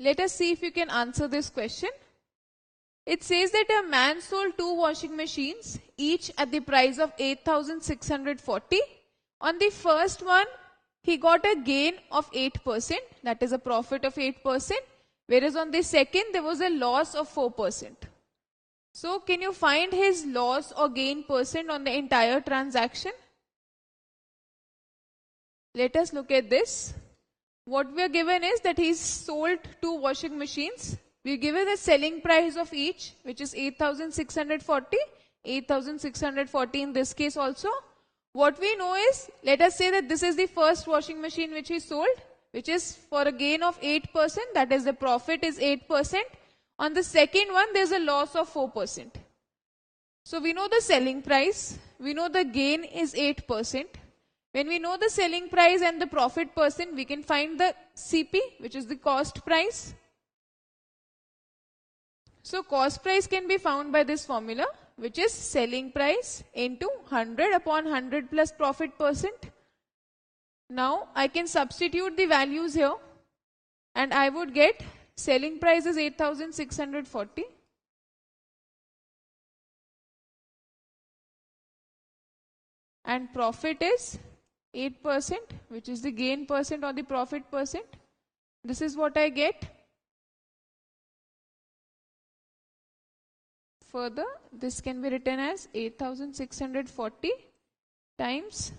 Let us see if you can answer this question. It says that a man sold 2 washing machines, each at the price of 8,640. On the first one, he got a gain of 8%, that is a profit of 8%, whereas on the second, there was a loss of 4%. So, can you find his loss or gain percent on the entire transaction? Let us look at this. What we are given is that he's sold 2 washing machines. We are given the selling price of each, which is 8,640. 8,640 in this case also. What we know is, let us say that this is the first washing machine which he sold, which is for a gain of 8%, that is the profit is 8%. On the second one, there's a loss of 4%. So we know the selling price, we know the gain is 8%. When we know the selling price and the profit percent, we can find the CP, which is the cost price. So cost price can be found by this formula, which is selling price into 100 upon 100 plus profit percent. Now I can substitute the values here and I would get selling price is 8,640. And profit is 8%, which is the gain percent or the profit percent. This is what I get. Further, this can be written as 8,640 times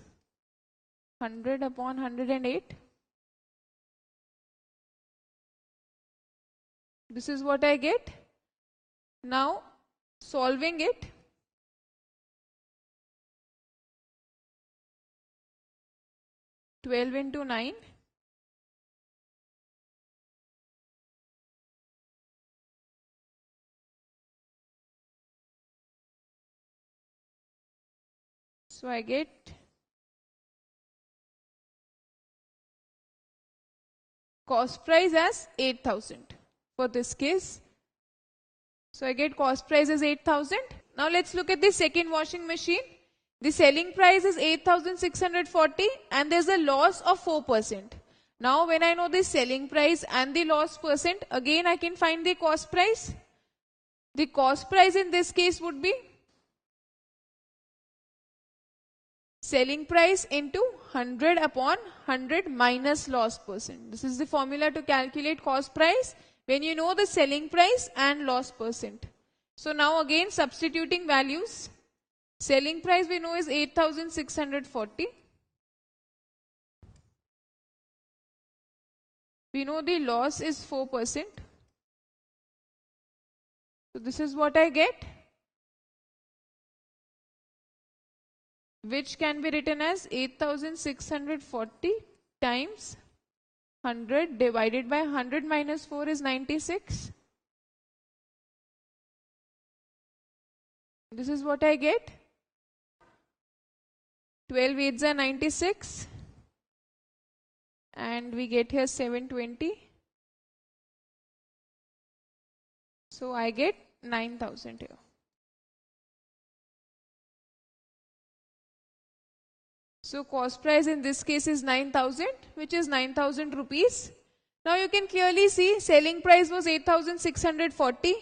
100 upon 108. This is what I get. Now, solving it, (12 into 9). So I get cost price as 8,000 for this case. So I get cost price as 8,000. Now let's look at the second washing machine. The selling price is 8,640 and there's a loss of 4%. Now when I know the selling price and the loss percent, again I can find the cost price. The cost price in this case would be selling price into 100 upon 100 minus loss percent. This is the formula to calculate cost price when you know the selling price and loss percent. So now again substituting values. Selling price we know is 8,640. We know the loss is 4%. So this is what I get, which can be written as 8,640 times 100 divided by 100 minus 4 is 96. This is what I get. 12 8s are 96 and we get here 720. So I get 9,000 here. So cost price in this case is 9,000, which is 9,000 rupees. Now you can clearly see selling price was 8,640.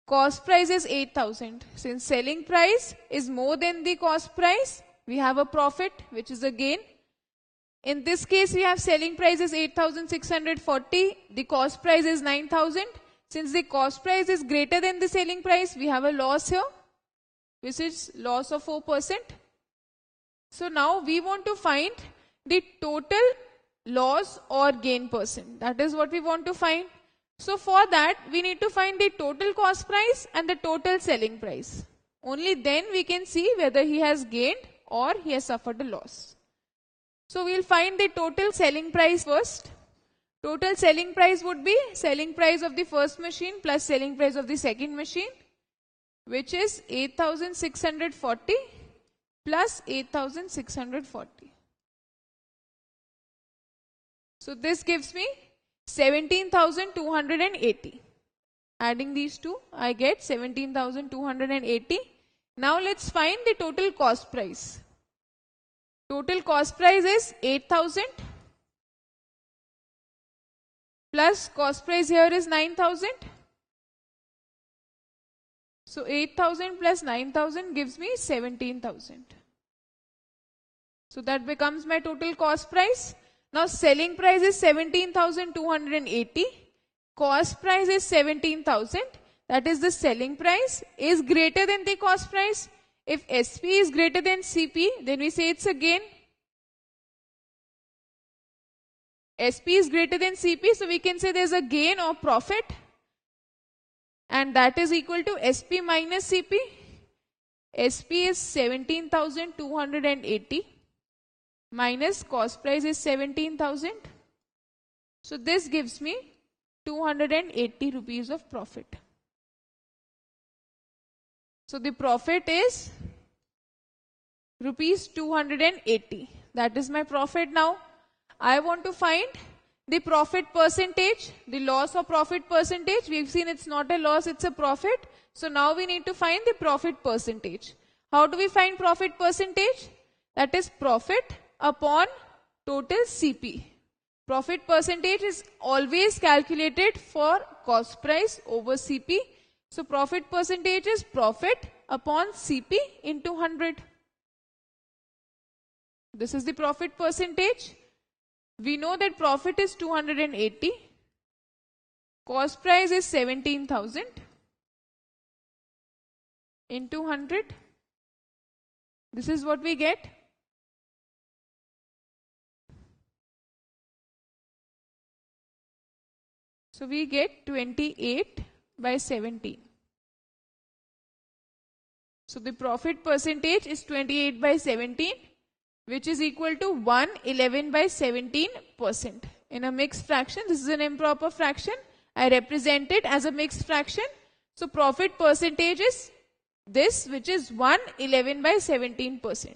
Cost price is 8,000. Since selling price is more than the cost price, we have a profit, which is a gain. In this case, we have selling price is 8,640. The cost price is 9,000. Since the cost price is greater than the selling price, we have a loss here, which is loss of 4%. So now we want to find the total loss or gain percent. That is what we want to find. So for that, we need to find the total cost price and the total selling price. Only then we can see whether he has gained or he has suffered a loss. So we'll find the total selling price first. Total selling price would be selling price of the first machine plus selling price of the second machine, which is 8,640 plus 8,640. So this gives me 17,280. Adding these two, I get 17,280. Now let's find the total cost price. Total cost price is 8,000 plus cost price here is 9,000. So 8,000 plus 9,000 gives me 17,000. So that becomes my total cost price. Now selling price is 17,280. Cost price is 17,000. That is the selling price is greater than the cost price. If SP is greater than CP, then we say it's a gain. SP is greater than CP, so we can say there's a gain or profit. And that is equal to SP minus CP. SP is 17,280 minus cost price is 17,000. So this gives me 280 rupees of profit. So the profit is rupees 280. That is my profit now. I want to find the profit percentage, the loss or profit percentage. We've seen it's not a loss, it's a profit. So now we need to find the profit percentage. How do we find profit percentage? That is profit upon total CP. Profit percentage is always calculated for cost price over CP. So profit percentage is profit upon CP into 100. This is the profit percentage. We know that profit is 280. Cost price is 17,000 into 100. This is what we get. So we get 28 by 17. So the profit percentage is 28 by 17, which is equal to 111 by 17%. In a mixed fraction, this is an improper fraction. I represent it as a mixed fraction. So profit percentage is this, which is 111 by 17%.